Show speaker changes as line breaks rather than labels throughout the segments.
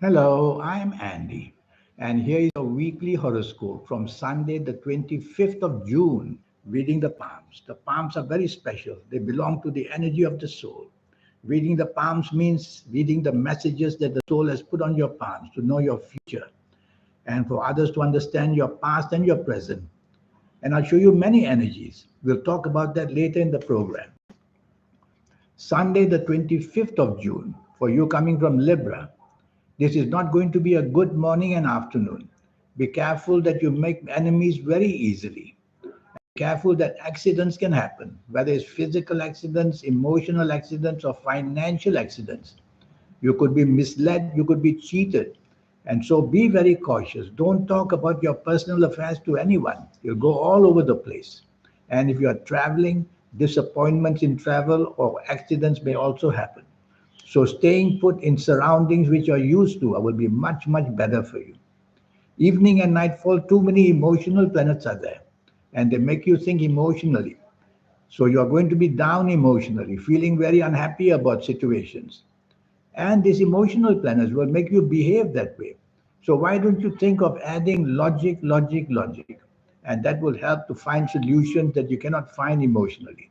Hello, I'm Andy, and here is a weekly horoscope from Sunday, the 25th of June, reading the palms. The palms are very special, they belong to the energy of the soul. Reading the palms means reading the messages that the soul has put on your palms to know your future and for others to understand your past and your present. And I'll show you many energies. We'll talk about that later in the program. Sunday, the 25th of June, for you coming from Libra. This is not going to be a good morning and afternoon. Be careful that you make enemies very easily. Careful that accidents can happen, whether it's physical accidents, emotional accidents, or financial accidents. You could be misled, you could be cheated. And so be very cautious. Don't talk about your personal affairs to anyone. You'll go all over the place. And if you are traveling, disappointments in travel or accidents may also happen. So staying put in surroundings which you're used to will be much, much better for you. Evening and nightfall, too many emotional planets are there, and they make you think emotionally. So you're going to be down emotionally, feeling very unhappy about situations. And these emotional planets will make you behave that way. So why don't you think of adding logic, logic, logic? And that will help to find solutions that you cannot find emotionally.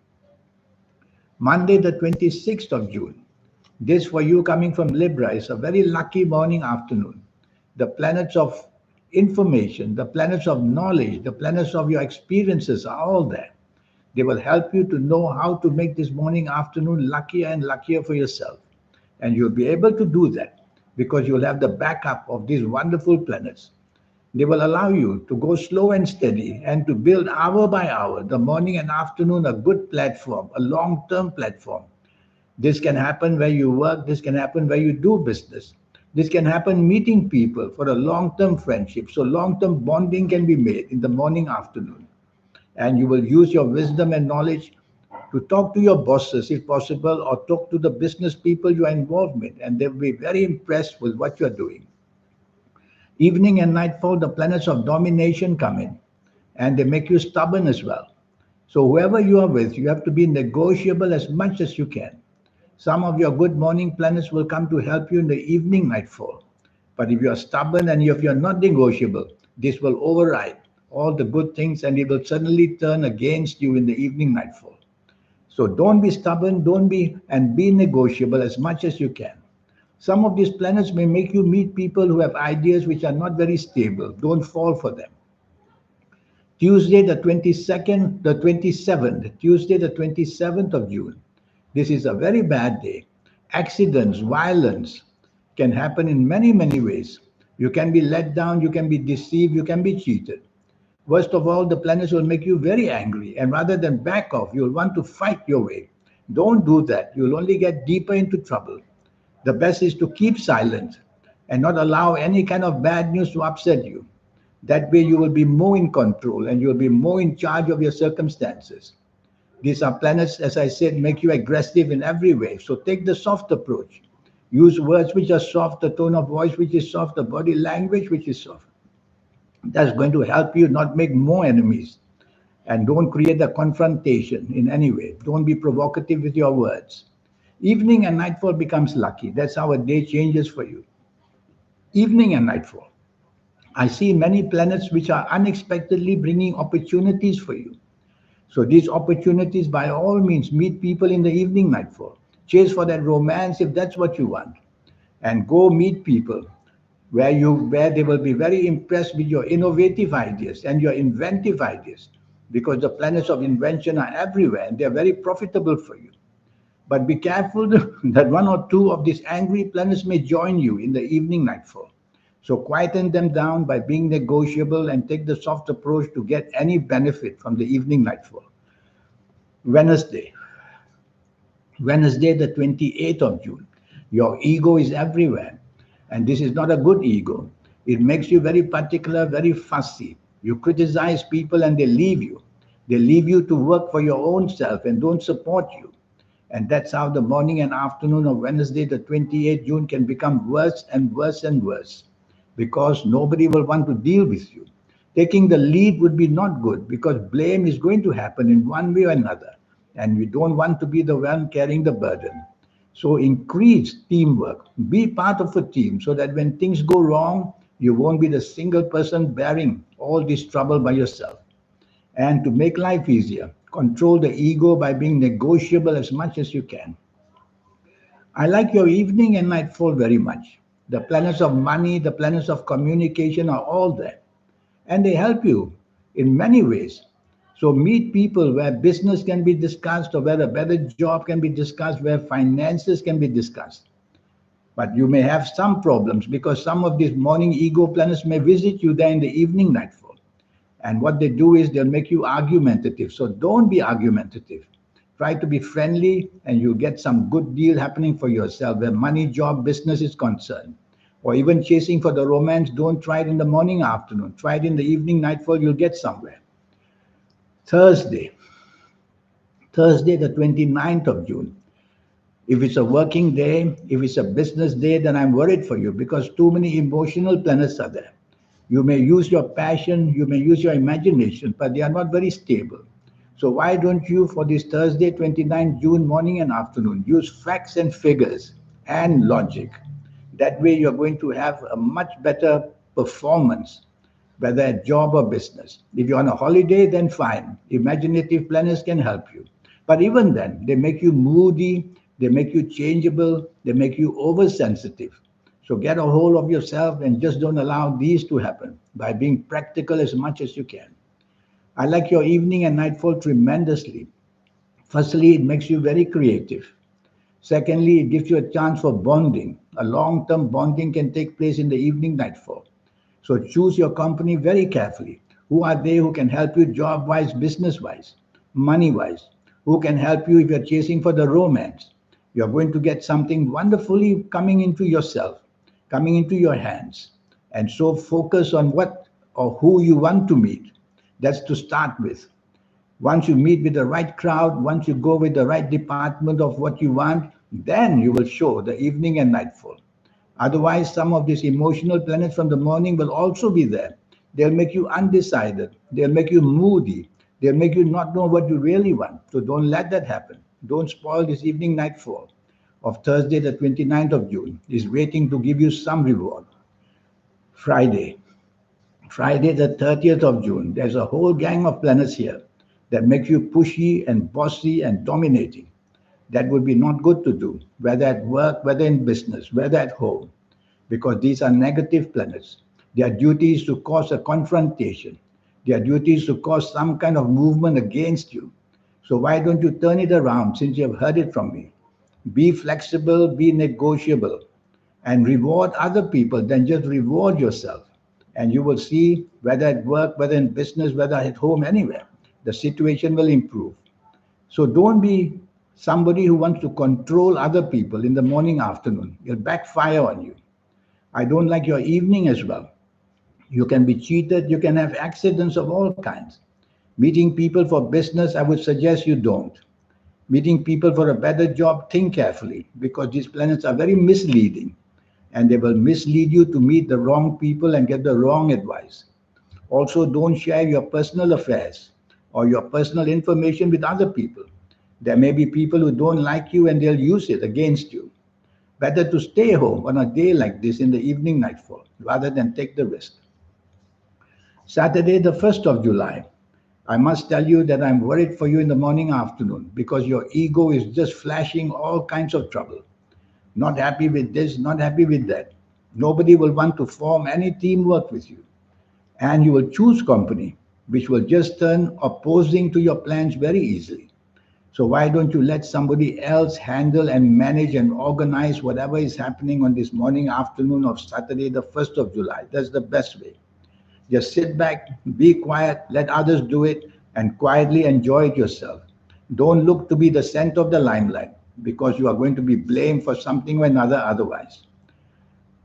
Monday, the 26th of June. This for you coming from Libra is a very lucky morning afternoon. The planets of information, the planets of knowledge, the planets of your experiences are all there. They will help you to know how to make this morning afternoon luckier and luckier for yourself. And you'll be able to do that because you'll have the backup of these wonderful planets. They will allow you to go slow and steady and to build hour by hour, the morning and afternoon, a good platform, a long term platform. This can happen where you work, this can happen where you do business. This can happen meeting people for a long term friendship. So, long term bonding can be made in the morning, afternoon. And you will use your wisdom and knowledge to talk to your bosses if possible, or talk to the business people you are involved with, and they'll be very impressed with what you're doing. Evening and nightfall, the planets of domination come in, and they make you stubborn as well. So, whoever you are with, you have to be negotiable as much as you can. Some of your good morning planets will come to help you in the evening nightfall. But if you are stubborn and if you are not negotiable, this will override all the good things and it will suddenly turn against you in the evening nightfall. So don't be stubborn, don't be and be negotiable as much as you can. Some of these planets may make you meet people who have ideas which are not very stable. Don't fall for them. Tuesday, the 22nd, the 27th, Tuesday, the 27th of June. This is a very bad day. Accidents, violence can happen in many, many ways. You can be let down, you can be deceived, you can be cheated. Worst of all, the planets will make you very angry, and rather than back off, you'll want to fight your way. Don't do that. You'll only get deeper into trouble. The best is to keep silent and not allow any kind of bad news to upset you. That way, you will be more in control and you'll be more in charge of your circumstances. These are planets, as I said, make you aggressive in every way. So take the soft approach. Use words which are soft, the tone of voice which is soft, the body language which is soft. That's going to help you not make more enemies. And don't create a confrontation in any way. Don't be provocative with your words. Evening and nightfall becomes lucky. That's how a day changes for you. Evening and nightfall. I see many planets which are unexpectedly bringing opportunities for you. So these opportunities, by all means, meet people in the evening nightfall. Chase for that romance if that's what you want, and go meet people where they will be very impressed with your innovative ideas and your inventive ideas, because the planets of invention are everywhere and they are very profitable for you. But be careful that one or two of these angry planets may join you in the evening nightfall. So quieten them down by being negotiable and take the soft approach to get any benefit from the evening nightfall. Wednesday, Wednesday, the 28th of June. Your ego is everywhere, and this is not a good ego. It makes you very particular, very fussy. You criticize people and they leave you. They leave you to work for your own self and don't support you. And that's how the morning and afternoon of Wednesday, the 28th June, can become worse and worse and worse because nobody will want to deal with you. Taking the lead would be not good because blame is going to happen in one way or another. And we don't want to be the one carrying the burden. So increase teamwork. Be part of a team so that when things go wrong, you won't be the single person bearing all this trouble by yourself. And to make life easier, control the ego by being negotiable as much as you can. I like your evening and nightfall very much. The planets of money, the planets of communication are all there. And they help you in many ways. So meet people where business can be discussed, or where a better job can be discussed, where finances can be discussed. But you may have some problems because some of these morning ego planets may visit you there in the evening nightfall. And what they do is they'll make you argumentative. So don't be argumentative. Try to be friendly and you'll get some good deal happening for yourself where money, job, business is concerned. Or even chasing for the romance, don't try it in the morning, afternoon. Try it in the evening, nightfall, you'll get somewhere. Thursday, Thursday, the 29th of June. If it's a working day, if it's a business day, then I'm worried for you because too many emotional planets are there. You may use your passion, you may use your imagination, but they are not very stable. So why don't you, for this Thursday, 29th June morning and afternoon, use facts and figures and logic. That way you're going to have a much better performance, whether at job or business. If you're on a holiday, then fine. Imaginative planners can help you. But even then, they make you moody, they make you changeable, they make you oversensitive. So get a hold of yourself and just don't allow these to happen by being practical as much as you can. I like your evening and nightfall tremendously. Firstly, it makes you very creative. Secondly, it gives you a chance for bonding. A long term bonding can take place in the evening nightfall. So choose your company very carefully. Who are they who can help you job wise, business wise, money wise? Who can help you if you're chasing for the romance? You're going to get something wonderfully coming into yourself, coming into your hands. And so focus on what or who you want to meet. That's to start with. Once you meet with the right crowd, once you go with the right department of what you want, then you will show the evening and nightfall. Otherwise, some of these emotional planets from the morning will also be there. They'll make you undecided. They'll make you moody. They'll make you not know what you really want. So don't let that happen. Don't spoil this evening nightfall of Thursday, the 29th of June. Is waiting to give you some reward. Friday. Friday, the 30th of June. There's a whole gang of planets here that make you pushy and bossy and dominating. That would be not good to do, whether at work, whether in business, whether at home, because these are negative planets. Their duty is to cause a confrontation. Their duty is to cause some kind of movement against you. So why don't you turn it around since you have heard it from me? Be flexible, be negotiable, and reward other people, then just reward yourself. And you will see whether at work, whether in business, whether at home, anywhere, the situation will improve. So don't be somebody who wants to control other people in the morning, afternoon. It'll backfire on you. I don't like your evening as well. You can be cheated, you can have accidents of all kinds. Meeting people for business, I would suggest you don't. Meeting people for a better job, think carefully because these planets are very misleading and they will mislead you to meet the wrong people and get the wrong advice. Also, don't share your personal affairs or your personal information with other people. There may be people who don't like you and they'll use it against you. Better to stay home on a day like this in the evening nightfall rather than take the risk. Saturday, the 1st of July. I must tell you that I'm worried for you in the morning, afternoon because your ego is just flashing all kinds of trouble. Not happy with this, not happy with that. Nobody will want to form any teamwork with you. And you will choose company which will just turn opposing to your plans very easily. So why don't you let somebody else handle and manage and organize whatever is happening on this morning, afternoon of Saturday, the 1st of July? That's the best way. Just sit back, be quiet, let others do it, and quietly enjoy it yourself. Don't look to be the center of the limelight because you are going to be blamed for something or another otherwise.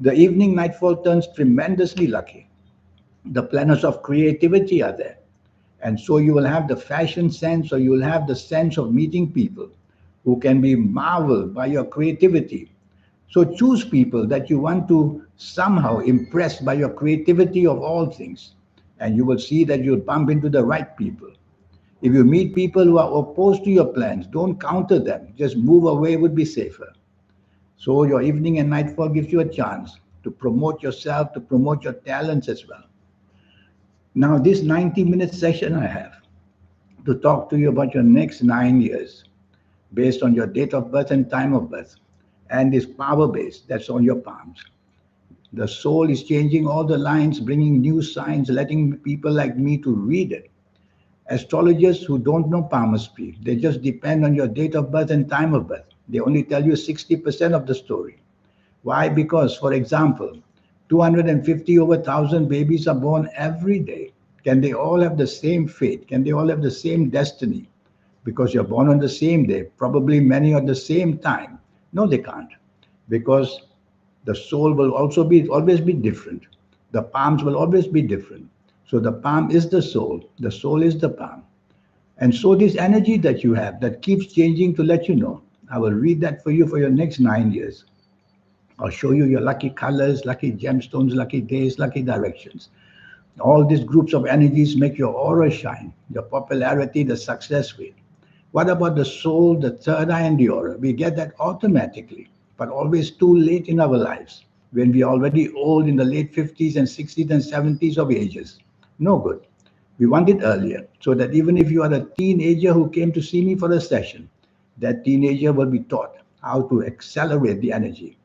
The evening nightfall turns tremendously lucky. The planets of creativity are there. And so you will have the fashion sense or you will have the sense of meeting people who can be marveled by your creativity. So choose people that you want to somehow impress by your creativity of all things. And you will see that you'll bump into the right people. If you meet people who are opposed to your plans, don't counter them. Just move away would be safer. So your evening and nightfall gives you a chance to promote yourself, to promote your talents as well. Now, this 90-minute session I have to talk to you about your next 9 years based on your date of birth and time of birth and this power base that's on your palms. The soul is changing all the lines, bringing new signs, letting people like me to read it. Astrologers who don't know palmistry, they just depend on your date of birth and time of birth. They only tell you 60% of the story. Why? Because, for example, 250 over 1,000 babies are born every day. Can they all have the same fate? Can they all have the same destiny? Because you're born on the same day, probably many at the same time. No, they can't. Because the soul will also be always be different. The palms will always be different. So the palm is the soul is the palm. And so this energy that you have that keeps changing to let you know. I will read that for you for your next 9 years. I'll show you your lucky colors, lucky gemstones, lucky days, lucky directions. All these groups of energies make your aura shine, your popularity, the success rate. What about the soul, the third eye, and the aura? We get that automatically, but always too late in our lives when we are already old in the late 50s and 60s and 70s of ages. No good. We want it earlier so that even if you are a teenager who came to see me for a session, that teenager will be taught how to accelerate the energy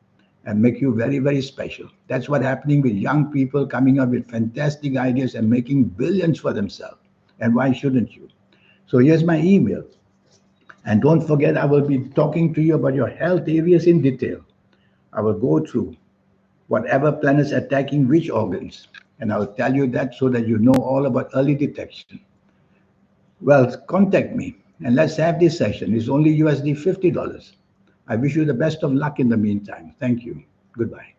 and make you very, very special. That's what's happening with young people coming up with fantastic ideas and making billions for themselves. And why shouldn't you? So here's my email. And don't forget, I will be talking to you about your health areas in detail. I will go through whatever planets attacking which organs. And I'll tell you that so that you know all about early detection. Well, contact me and let's have this session. It's only USD $50. I wish you the best of luck in the meantime. Thank you. Goodbye.